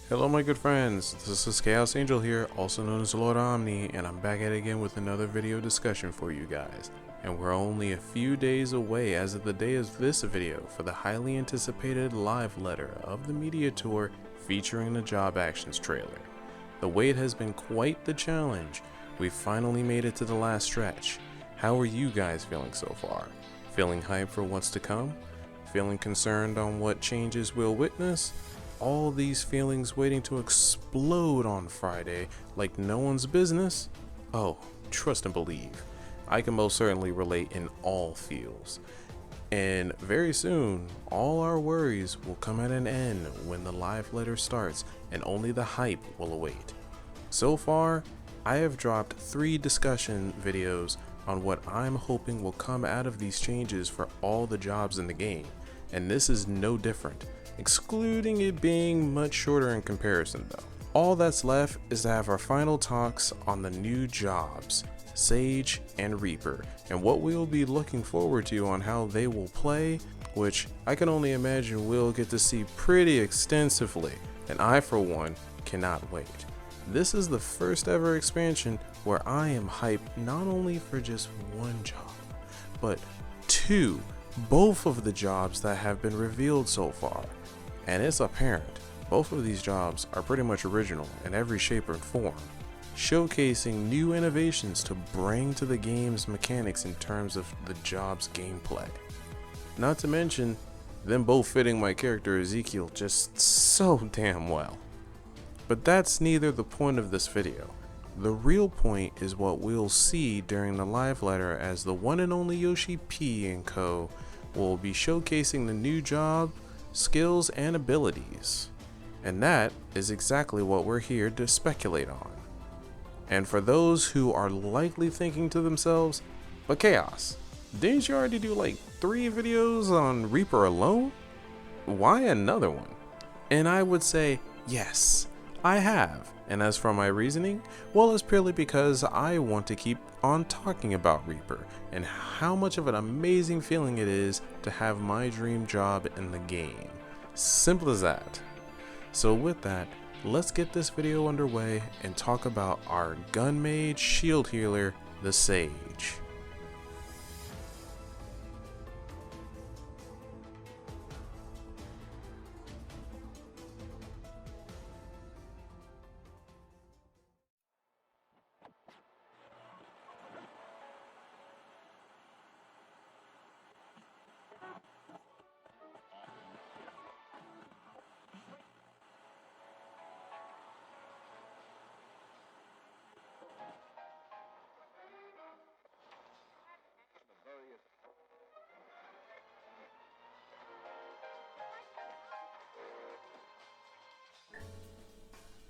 Hello my good friends, this is Chaos Angel here, also known as Lord Omni, and I'm back at it again with another video discussion for you guys. And we're only a few days away as of the day of this video for the highly anticipated live letter of the media tour featuring the Job Actions trailer. The wait has been quite the challenge. We've finally made it to the last stretch. How are you guys feeling so far? Feeling hyped for what's to come? Feeling concerned on what changes we'll witness? All these feelings waiting to explode on Friday like no one's business? Oh, trust and believe. I can most certainly relate in all fields. And very soon, all our worries will come at an end when the live letter starts and only the hype will await. So far, I have dropped 3 discussion videos on what I'm hoping will come out of these changes for all the jobs in the game, and this is no different. Excluding it being much shorter in comparison though. All that's left is to have our final talks on the new jobs, Sage and Reaper, and what we'll be looking forward to on how they will play, which I can only imagine we'll get to see pretty extensively, and I for one cannot wait. This is the first ever expansion where I am hyped not only for just one job, but 2, both of the jobs that have been revealed so far. And it's apparent, both of these jobs are pretty much original in every shape or form, showcasing new innovations to bring to the game's mechanics in terms of the job's gameplay. Not to mention, them both fitting my character Ezekiel just so damn well. But that's neither the point of this video. The real point is what we'll see during the live letter, as the one and only Yoshi P and co will be showcasing the new job, skills, and abilities. And that is exactly what we're here to speculate on. And for those who are likely thinking to themselves, but Chaos, didn't you already do like 3 videos on Reaper alone? Why another one? And I would say, yes, I have. And as for my reasoning, well, it's purely because I want to keep on talking about Reaper and how much of an amazing feeling it is to have my dream job in the game. Simple as that. So with that, let's get this video underway and talk about our gun mage shield healer, the Sage.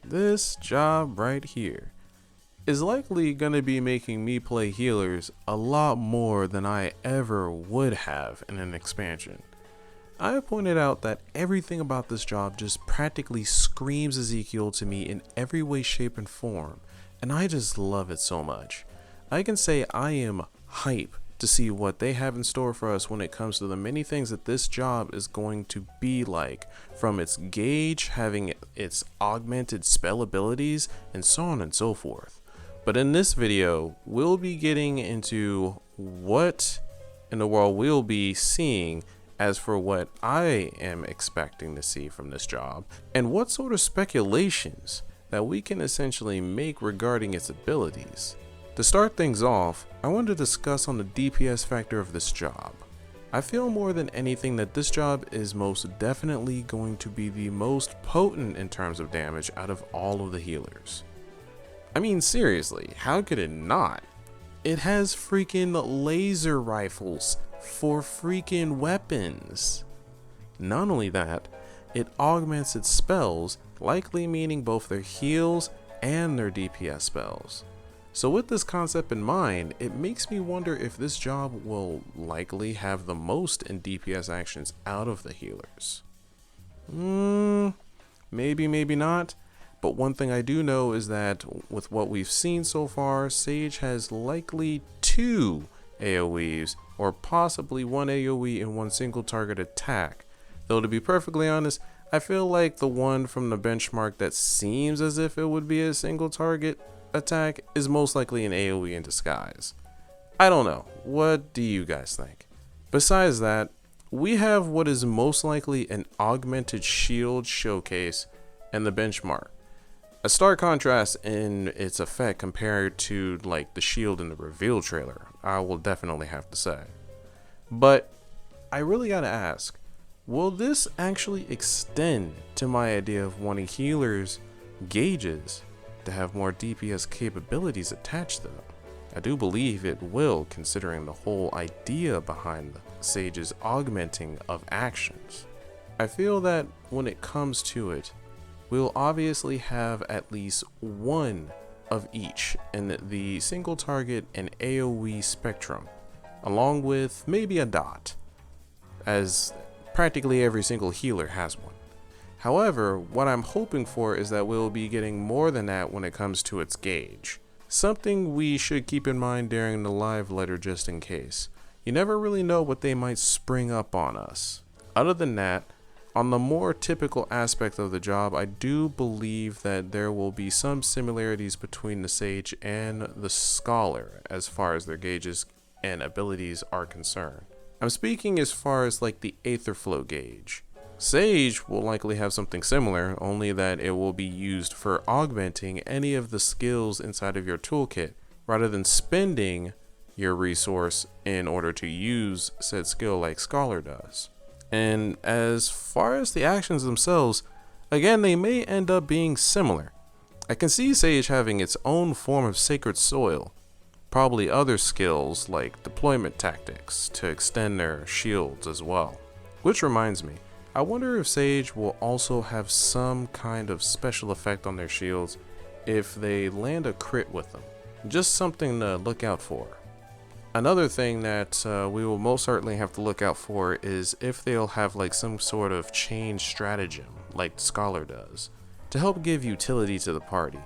This job right here is likely going to be making me play healers a lot more than I ever would have in an expansion. I have pointed out that everything about this job just practically screams Ezekiel to me in every way, shape, and form, and I just love it so much. I can say I am hype to see what they have in store for us when it comes to the many things that this job is going to be like, from its gauge, having its augmented spell abilities, and so on and so forth. But in this video, we'll be getting into what in the world we'll be seeing as for what I am expecting to see from this job, and what sort of speculations that we can essentially make regarding its abilities. To start things off, I want to discuss on the DPS factor of this job. I feel more than anything that this job is most definitely going to be the most potent in terms of damage out of all of the healers. I mean, seriously, how could it not? It has freaking laser rifles for freaking weapons. Not only that, it augments its spells, likely meaning both their heals and their DPS spells. So with this concept in mind, it makes me wonder if this job will likely have the most in DPS actions out of the healers. Maybe, maybe not. But one thing I do know is that with what we've seen so far, Sage has likely 2 AoEs, or possibly 1 AoE in one single target attack. Though to be perfectly honest, I feel like the one from the benchmark that seems as if it would be a single target attack is most likely an AoE in disguise. I don't know. What do you guys think? Besides that, we have what is most likely an augmented shield showcase and the benchmark. A stark contrast in its effect compared to like the shield in the reveal trailer, I will definitely have to say. But I really gotta ask, will this actually extend to my idea of wanting healers' gauges to have more DPS capabilities attached to them? I do believe it will, considering the whole idea behind the Sage's augmenting of actions. I feel that when it comes to it, we'll obviously have at least one of each in the single target and AoE spectrum, along with maybe a dot, as practically every single healer has one. However, what I'm hoping for is that we'll be getting more than that when it comes to its gauge. Something we should keep in mind during the live letter just in case. You never really know what they might spring up on us. Other than that, on the more typical aspect of the job, I do believe that there will be some similarities between the Sage and the Scholar as far as their gauges and abilities are concerned. I'm speaking as far as like the Aetherflow gauge. Sage will likely have something similar, only that it will be used for augmenting any of the skills inside of your toolkit, rather than spending your resource in order to use said skill like Scholar does. And as far as the actions themselves, again, they may end up being similar. I can see Sage having its own form of sacred soil, probably other skills like deployment tactics to extend their shields as well. Which reminds me, I wonder if Sage will also have some kind of special effect on their shields if they land a crit with them. Just something to look out for. Another thing that we will most certainly have to look out for is if they'll have like some sort of chain stratagem like Scholar does to help give utility to the party.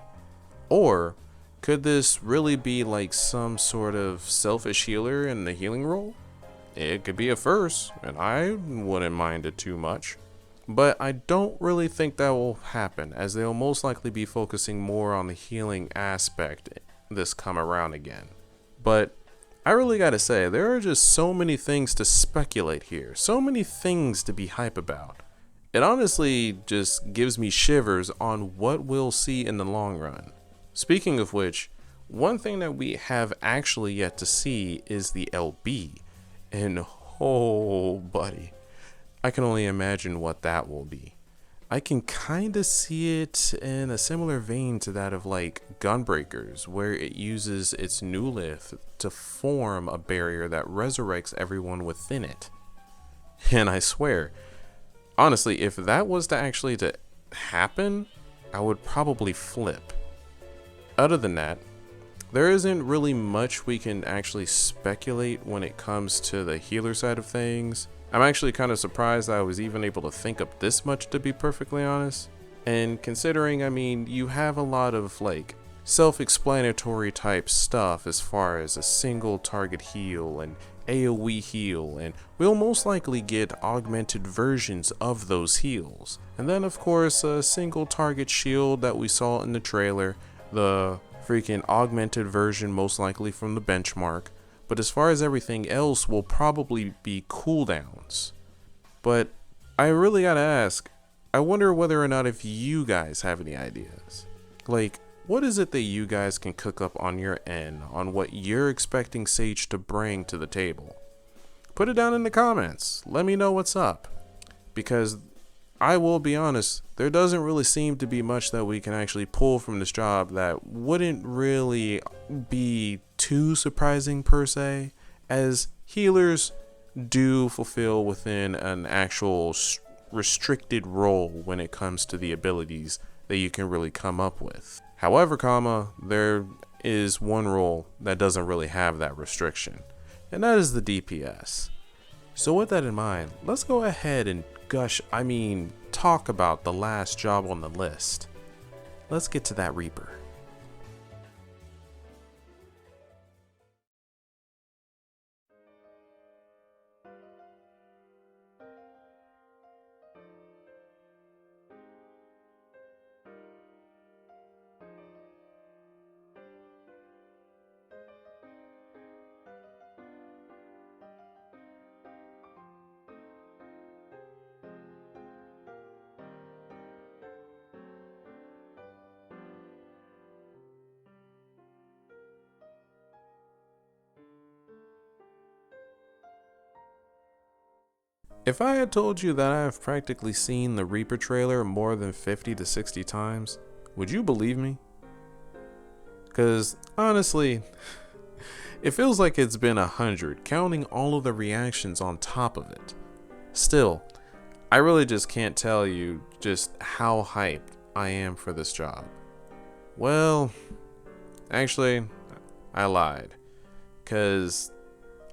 Or could this really be like some sort of selfish healer in the healing role? It could be a first, and I wouldn't mind it too much. But I don't really think that will happen, as they'll most likely be focusing more on the healing aspect this come around again. But I really gotta say, there are just so many things to speculate here, so many things to be hype about. It honestly just gives me shivers on what we'll see in the long run. Speaking of which, one thing that we have actually yet to see is the LB. And oh buddy, I can only imagine what that will be. I can kinda see it in a similar vein to that of like Gunbreakers, where it uses its new lith to form a barrier that resurrects everyone within it. And I swear, honestly, if that was to actually to happen, I would probably flip. Other than that, there isn't really much we can actually speculate when it comes to the healer side of things. I'm actually kind of surprised I was even able to think up this much, to be perfectly honest. And considering, I mean, you have a lot of like self-explanatory type stuff as far as a single target heal and AoE heal, and we'll most likely get augmented versions of those heals. And then of course a single target shield that we saw in the trailer, the freaking augmented version most likely from the benchmark. But as far as everything else will probably be cooldowns. But I really gotta ask, I wonder whether or not if you guys have any ideas. Like, what is it that you guys can cook up on your end on what you're expecting Sage to bring to the table? Put it down in the comments. Let me know what's up. Because I will be honest, there doesn't really seem to be much that we can actually pull from this job that wouldn't really be too surprising per se, as healers do fulfill within an actual restricted role when it comes to the abilities that you can really come up with. However, there is one role that doesn't really have that restriction, and that is the DPS. So with that in mind, let's go ahead and talk about the last job on the list. Let's get to that Reaper. If I had told you that I have practically seen the Reaper trailer more than 50 to 60 times, would you believe me? Because honestly, it feels like it's been 100, counting all of the reactions on top of it. Still, I really just can't tell you just how hyped I am for this job. Well, actually, I lied. Because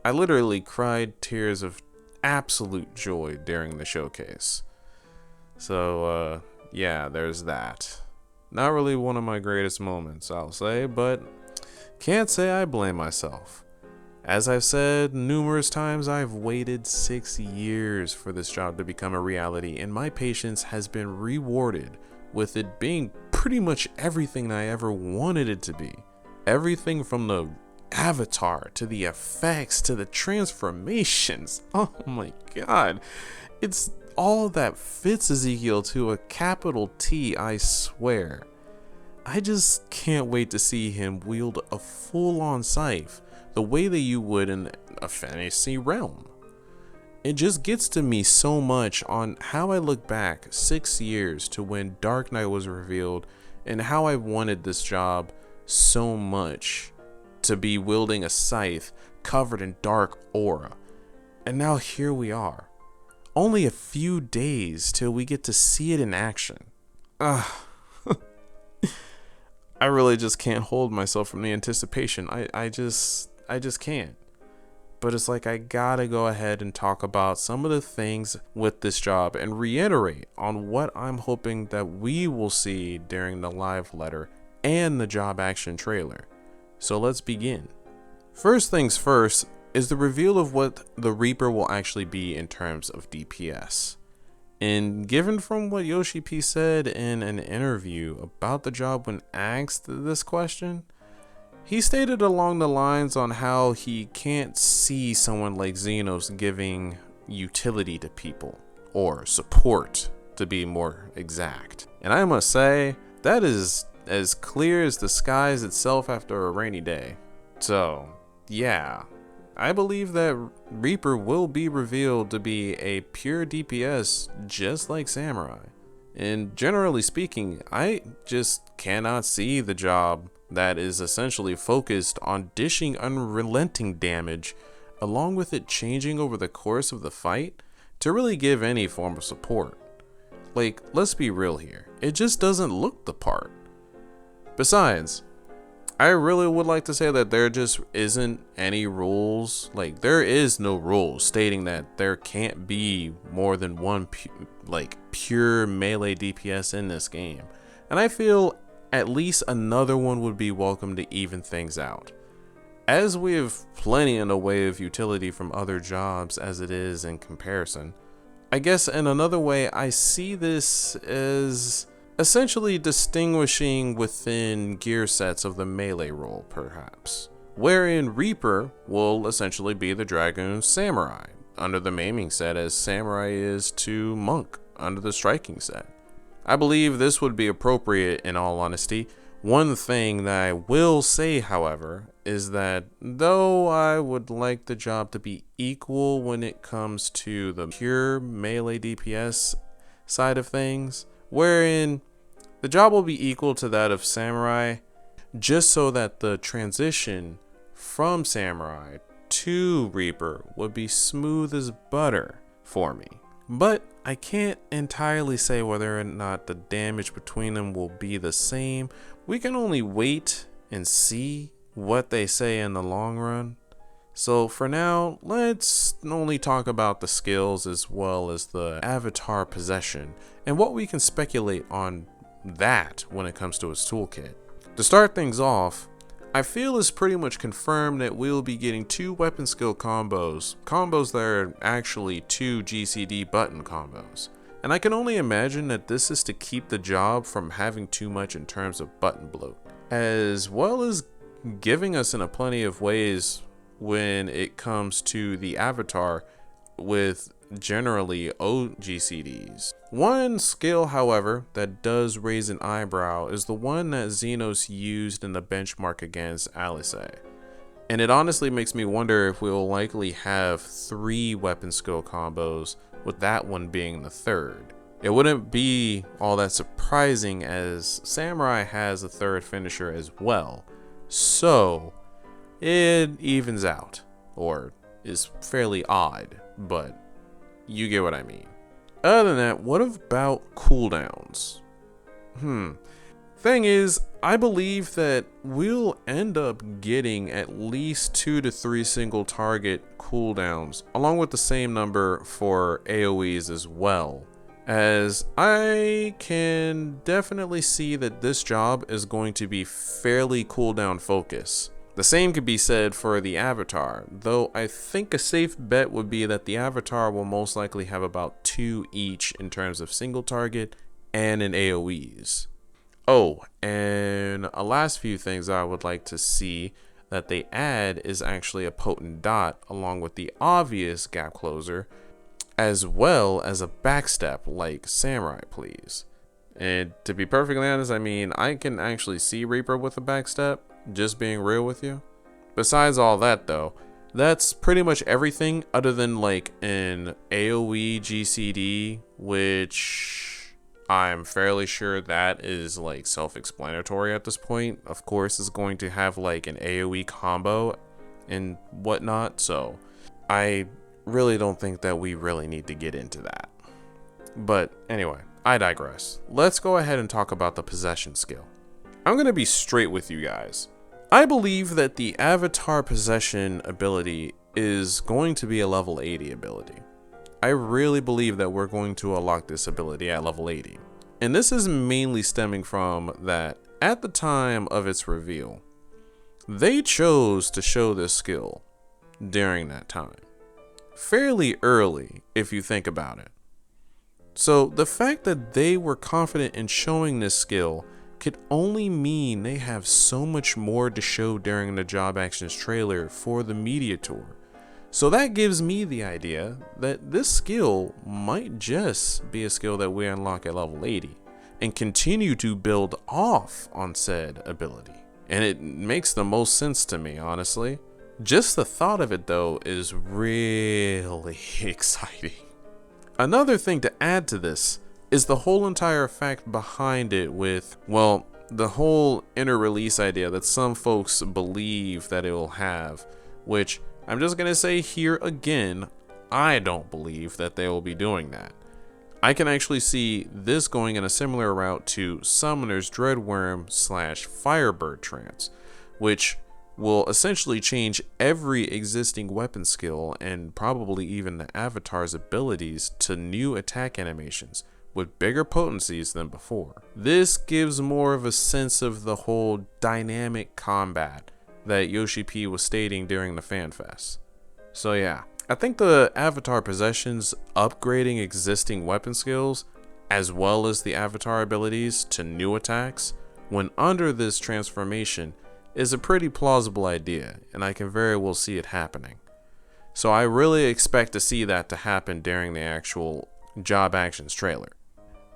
I literally cried tears of absolute joy during the showcase. So, yeah, there's that. Not really one of my greatest moments, I'll say, but can't say I blame myself. As I've said numerous times, I've waited 6 years for this job to become a reality, and my patience has been rewarded with it being pretty much everything I ever wanted it to be. Everything from the avatar to the effects to the transformations. Oh my god. It's all that fits Ezekiel to a capital T, I swear. I just can't wait to see him wield a full-on scythe the way that you would in a fantasy realm. It just gets to me so much on how I look back 6 years to when Dark Knight was revealed and how I wanted this job so much to be wielding a scythe covered in dark aura. And now here we are. Only a few days till we get to see it in action. I really just can't hold myself from the anticipation. I just can't. But it's like I gotta go ahead and talk about some of the things with this job and reiterate on what I'm hoping that we will see during the live letter and the job action trailer. So let's begin. First things first is the reveal of what the Reaper will actually be in terms of DPS. And given from what Yoshi P said in an interview about the job when asked this question, he stated along the lines on how he can't see someone like Xenos giving utility to people, or support to be more exact. And I must say, that is as clear as the skies itself after a rainy day. So, yeah, I believe that Reaper will be revealed to be a pure DPS just like Samurai. And generally speaking, I just cannot see the job that is essentially focused on dishing unrelenting damage, along with it changing over the course of the fight, to really give any form of support. Like, let's be real here, it just doesn't look the part. Besides, I really would like to say that there just isn't any rules, like there is no rules stating that there can't be more than one pure melee DPS in this game. And I feel at least another one would be welcome to even things out. As we have plenty in the way of utility from other jobs as it is in comparison, I guess in another way I see this as essentially distinguishing within gear sets of the melee role perhaps, wherein Reaper will essentially be the Dragoon Samurai under the maiming set as Samurai is to Monk under the striking set. I believe this would be appropriate in all honesty. One thing that I will say, however, is that though I would like the job to be equal when it comes to the pure melee DPS side of things, wherein the job will be equal to that of Samurai, just so that the transition from Samurai to Reaper would be smooth as butter for me. But I can't entirely say whether or not the damage between them will be the same. We can only wait and see what they say in the long run. So for now, let's only talk about the skills as well as the avatar possession and what we can speculate on that when it comes to its toolkit. To start things off, I feel it's pretty much confirmed that we'll be getting 2 weapon skill combos that are actually 2 GCD button combos. And I can only imagine that this is to keep the job from having too much in terms of button bloat, as well as giving us in a plenty of ways when it comes to the avatar with generally OGCDs. One skill, however, that does raise an eyebrow is the one that Xenos used in the benchmark against Alice. And it honestly makes me wonder if we will likely have 3 weapon skill combos with that one being the third. It wouldn't be all that surprising as Samurai has a third finisher as well, so it evens out, or is fairly odd, but you get what I mean. Other than that, what about cooldowns? Thing is, I believe that we'll end up getting at least 2 to 3 single target cooldowns, along with the same number for AoEs as well, as I can definitely see that this job is going to be fairly cooldown focused. The same could be said for the Avatar, though I think a safe bet would be that the Avatar will most likely have about 2 each in terms of single target and in AoEs. Oh, and a last few things I would like to see that they add is actually a potent dot along with the obvious gap closer, as well as a backstep like Samurai, please. And to be perfectly honest, I mean, I can actually see Reaper with a backstep, just being real with you. Besides all that though, that's pretty much everything other than like an AoE GCD, which I'm fairly sure that is like self-explanatory at this point. Of course, it's going to have like an AoE combo and whatnot, so I really don't think that we really need to get into that. But anyway, I digress. Let's go ahead and talk about the possession skill. I'm going to be straight with you guys. I believe that the Avatar possession ability is going to be a level 80 ability. I really believe that we're going to unlock this ability at level 80. And this is mainly stemming from that at the time of its reveal, they chose to show this skill during that time. Fairly early, if you think about it. So the fact that they were confident in showing this skill could only mean they have so much more to show during the Job Actions trailer for the media tour. So that gives me the idea that this skill might just be a skill that we unlock at level 80 and continue to build off on said ability. And it makes the most sense to me, honestly. Just the thought of it though is really exciting. Another thing to add to this is the whole entire fact behind it with, well, the whole inner release idea that some folks believe that it will have, which I'm just gonna say here again, I don't believe that they will be doing that. I can actually see this going in a similar route to Summoner's Dreadworm / Firebird trance, which will essentially change every existing weapon skill and probably even the Avatar's abilities to new attack animations with bigger potencies than before. This gives more of a sense of the whole dynamic combat that Yoshi P was stating during the FanFest. So yeah, I think the Avatar possessions upgrading existing weapon skills as well as the Avatar abilities to new attacks when under this transformation is a pretty plausible idea, and I can very well see it happening. So I really expect to see that to happen during the actual Job Actions trailer.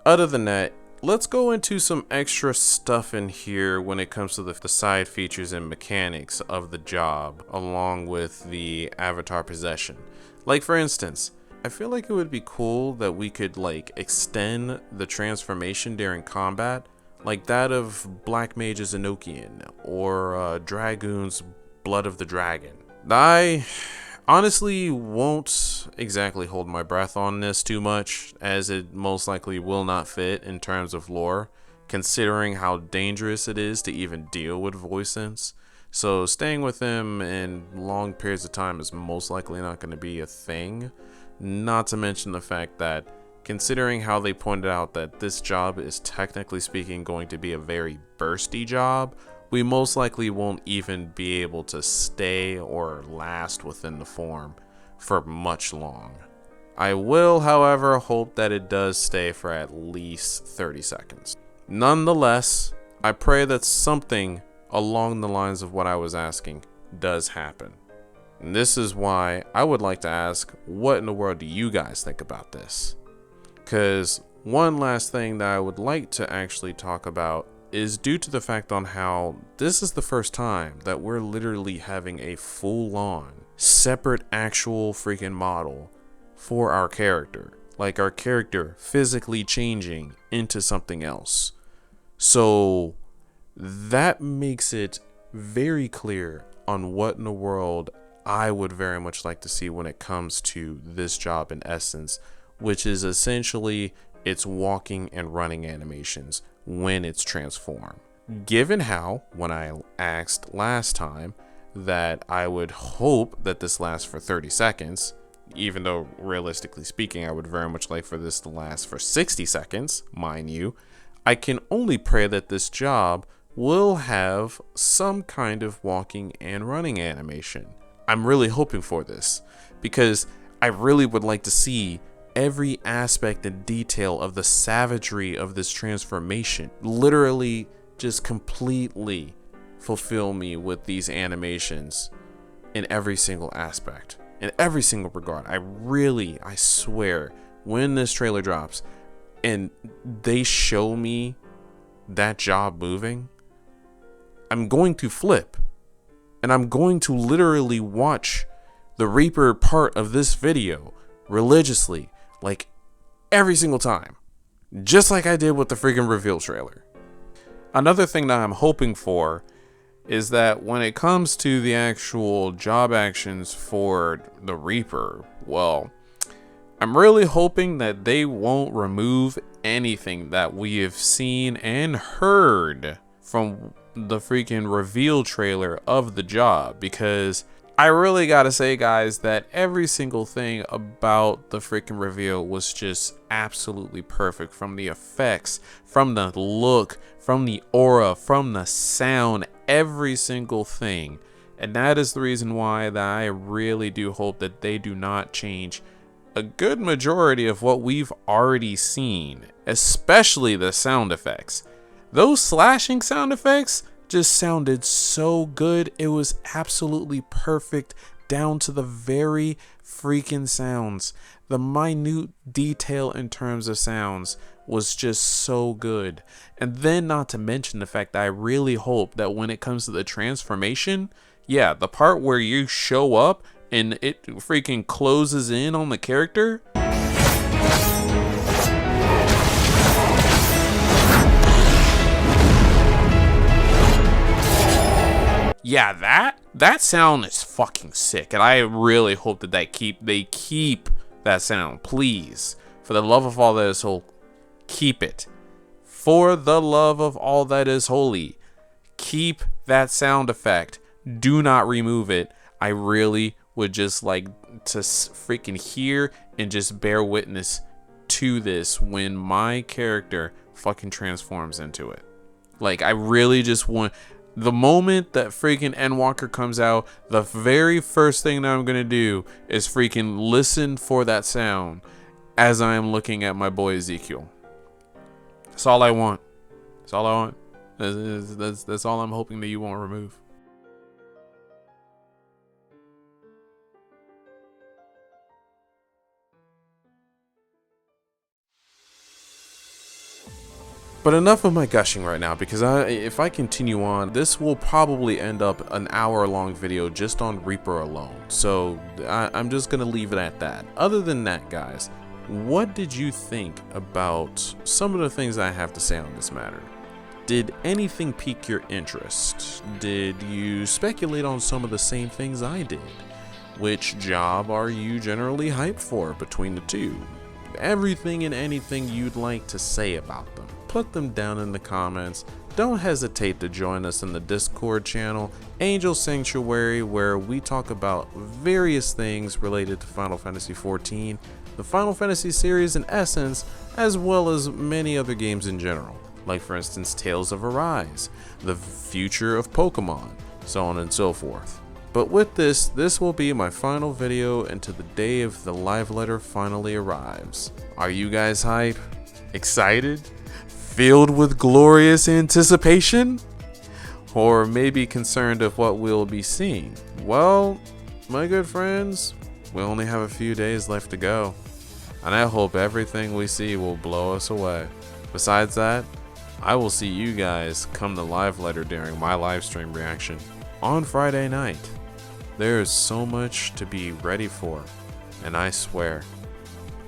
Other than that, let's go into some extra stuff in here when it comes to the side features and mechanics of the job along with the Avatar possession. Like for instance, I feel like it would be cool that we could like extend the transformation during combat, like that of Black Mage's Enochian or Dragoon's Blood of the Dragon. I honestly won't exactly hold my breath on this too much, as it most likely will not fit in terms of lore, considering how dangerous it is to even deal with voice sense. So staying with him in long periods of time is most likely not going to be a thing, not to mention the fact that considering how they pointed out that this job is technically speaking going to be a very bursty job, we most likely won't even be able to stay or last within the form for much long. I will, however, hope that it does stay for at least 30 seconds. Nonetheless, I pray that something along the lines of what I was asking does happen. And this is why I would like to ask, what in the world do you guys think about this? Because one last thing that I would like to actually talk about is due to the fact on how this is the first time that we're literally having a full-on separate actual freaking model for our character, like our character physically changing into something else. So that makes it very clear on what in the world I would very much like to see when it comes to this job in essence, which is essentially its walking and running animations when it's transformed. Given how, when I asked last time that I would hope that this lasts for 30 seconds, even though realistically speaking, I would very much like for this to last for 60 seconds, mind you, I can only pray that this job will have some kind of walking and running animation. I'm really hoping for this because I really would like to see every aspect and detail of the savagery of this transformation literally just completely fulfill me with these animations in every single aspect, in every single regard. I swear, when this trailer drops and they show me that job moving, I'm going to flip and I'm going to literally watch the Reaper part of this video religiously, like every single time, just like I did with the freaking reveal trailer. Another thing that I'm hoping for is that when it comes to the actual job actions for the Reaper, well, I'm really hoping that they won't remove anything that we have seen and heard from the freaking reveal trailer of the job, because I really gotta say, guys, that every single thing about the freaking reveal was just absolutely perfect. From the effects, from the look, from the aura, from the sound, every single thing. And that is the reason why that I really do hope that they do not change a good majority of what we've already seen, especially the sound effects. Those slashing sound effects just sounded so good. It was absolutely perfect down to the very freaking sounds. The minute detail in terms of sounds was just so good. And then not to mention the fact that I really hope that when it comes to the transformation, yeah, the part where you show up and it freaking closes in on the character, yeah, that sound is fucking sick, and I really hope that they keep that sound, please. For the love of all that is holy, keep it. For the love of all that is holy, keep that sound effect. Do not remove it. I really would just like to freaking hear and just bear witness to this when my character fucking transforms into it. Like, I really just want, the moment that freaking Endwalker comes out, the very first thing that I'm gonna do is freaking listen for that sound as I am looking at my boy Ezekiel. That's all I want. That's all I want. That's all I'm hoping that you won't remove. But enough of my gushing right now, because if I continue on, this will probably end up an hour-long video just on Reaper alone. So I'm just going to leave it at that. Other than that, guys, what did you think about some of the things I have to say on this matter? Did anything pique your interest? Did you speculate on some of the same things I did? Which job are you generally hyped for between the two? Everything and anything you'd like to say about them, put them down in the comments. Don't hesitate to join us in the Discord channel, Angel Sanctuary, where we talk about various things related to Final Fantasy XIV, the Final Fantasy series in essence, as well as many other games in general, like for instance Tales of Arise, the future of Pokemon, so on and so forth. But with this will be my final video until the day of the live letter finally arrives. Are you guys hype? Excited? Filled with glorious anticipation? Or maybe concerned of what we'll be seeing? Well, my good friends, we only have a few days left to go, and I hope everything we see will blow us away. Besides that, I will see you guys come to live letter during my live stream reaction on Friday night. There is so much to be ready for, and I swear,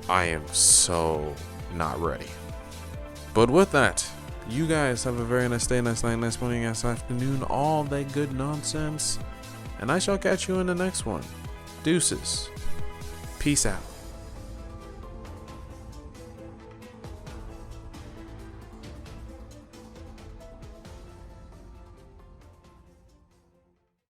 I am so not ready. But with that, you guys have a very nice day, nice night, nice morning, nice afternoon, all that good nonsense. And I shall catch you in the next one. Deuces. Peace out.